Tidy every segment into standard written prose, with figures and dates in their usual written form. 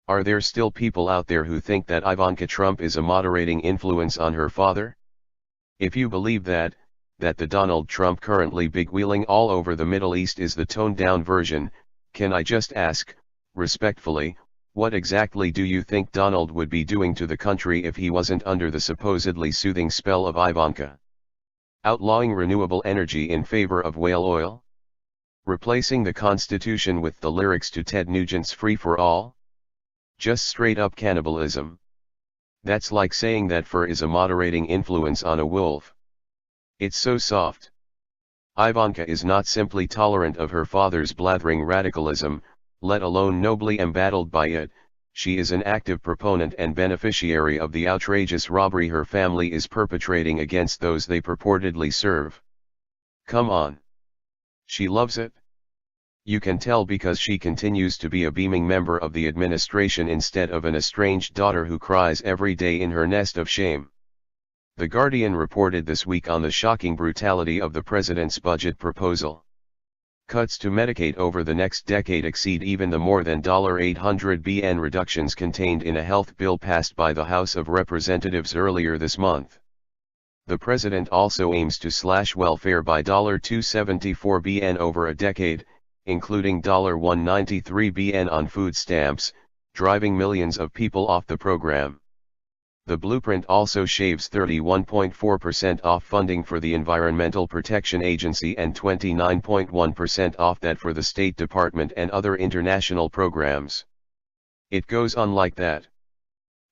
Are there still people out there who think that Ivanka Trump is a moderating influence on her father? If you believe that the Donald Trump currently big-wheeling all over the Middle East is the toned-down version, can I just ask, respectfully, what exactly do you think Donald would be doing to the country if he wasn't under the supposedly soothing spell of Ivanka? Outlawing renewable energy in favor of whale oil? Replacing the Constitution with the lyrics to Ted Nugent's Free for All? Just straight-up cannibalism. That's like saying that fur is a moderating influence on a wolf. It's so soft. Ivanka is not simply tolerant of her father's blathering radicalism, let alone nobly embattled by it, she is an active proponent and beneficiary of the outrageous robbery her family is perpetrating against those they purportedly serve. Come on. She loves it. You can tell because she continues to be a beaming member of the administration instead of an estranged daughter who cries every day in her nest of shame. The Guardian reported this week on the shocking brutality of the president's budget proposal. Cuts to Medicaid over the next decade exceed even the more than $800 billion reductions contained in a health bill passed by the House of Representatives earlier this month. The president also aims to slash welfare by $274 billion over a decade, including $193 billion on food stamps, driving millions of people off the program. The blueprint also shaves 31.4% off funding for the Environmental Protection Agency and 29.1% off that for the State Department and other international programs. It goes on like that.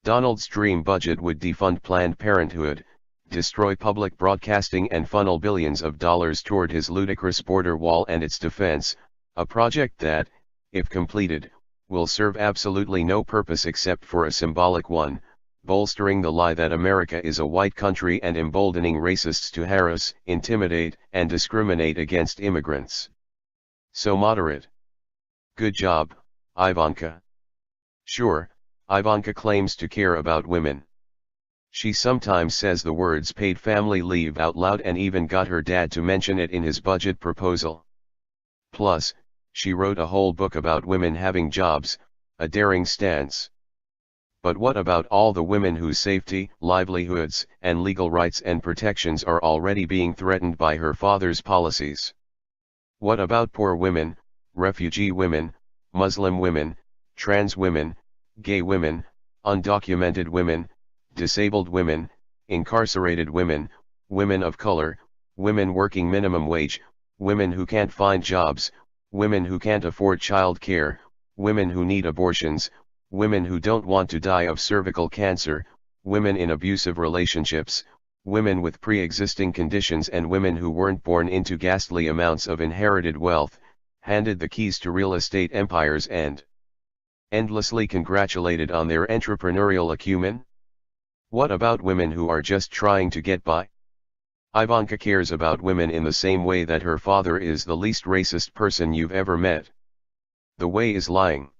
Donald's dream budget would defund Planned Parenthood, destroy public broadcasting and funnel billions of dollars toward his ludicrous border wall and its defense, a project that, if completed, will serve absolutely no purpose except for a symbolic one, bolstering the lie that America is a white country and emboldening racists to harass, intimidate, and discriminate against immigrants. So moderate. Good job, Ivanka. Sure, Ivanka claims to care about women. She sometimes says the words paid family leave out loud and even got her dad to mention it in his budget proposal. Plus, she wrote a whole book about women having jobs, a daring stance. But what about all the women whose safety, livelihoods, and legal rights and protections are already being threatened by her father's policies? What about poor women, refugee women, Muslim women, trans women, gay women, undocumented women, disabled women, incarcerated women, women of color, women working minimum wage, women who can't find jobs, women who can't afford child care, women who need abortions, women who don't want to die of cervical cancer, women in abusive relationships, women with pre-existing conditions and women who weren't born into ghastly amounts of inherited wealth, handed the keys to real estate empires and endlessly congratulated on their entrepreneurial acumen? What about women who are just trying to get by? Ivanka cares about women in the same way that her father is the least racist person you've ever met. The way is lying.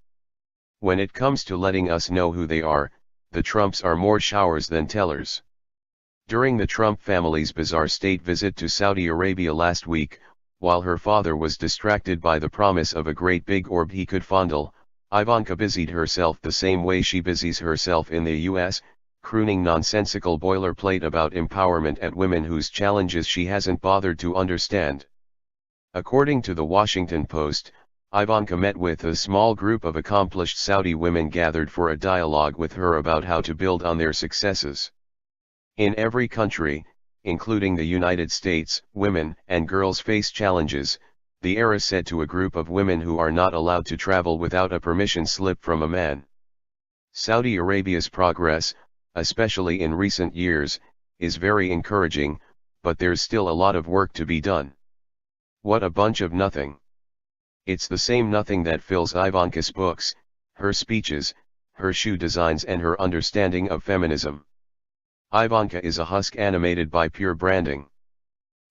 When it comes to letting us know who they are, the Trumps are more showers than tellers. During the Trump family's bizarre state visit to Saudi Arabia last week, while her father was distracted by the promise of a great big orb he could fondle, Ivanka busied herself the same way she busies herself in the US, crooning nonsensical boilerplate about empowerment at women whose challenges she hasn't bothered to understand. According to the Washington Post, Ivanka met with a small group of accomplished Saudi women gathered for a dialogue with her about how to build on their successes. In every country, including the United States, women and girls face challenges, the heiress said to a group of women who are not allowed to travel without a permission slip from a man. Saudi Arabia's progress, especially in recent years, is very encouraging, but there's still a lot of work to be done. What a bunch of nothing. It's the same nothing that fills Ivanka's books, her speeches, her shoe designs and her understanding of feminism. Ivanka is a husk animated by pure branding.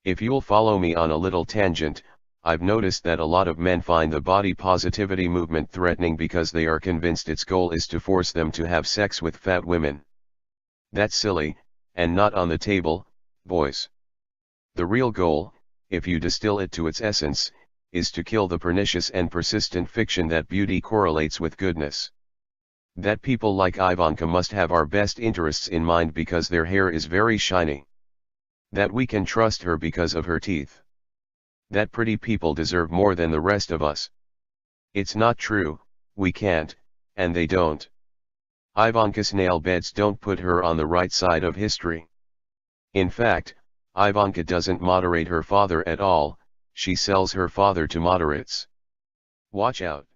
If you'll follow me on a little tangent, I've noticed that a lot of men find the body positivity movement threatening because they are convinced its goal is to force them to have sex with fat women. That's silly, and not on the table, boys. The real goal, if you distill it to its essence, is to kill the pernicious and persistent fiction that beauty correlates with goodness. That people like Ivanka must have our best interests in mind because their hair is very shiny. That we can trust her because of her teeth. That pretty people deserve more than the rest of us. It's not true, we can't, and they don't. Ivanka's nail beds don't put her on the right side of history. In fact, Ivanka doesn't moderate her father at all, she sells her father to moderates. Watch out.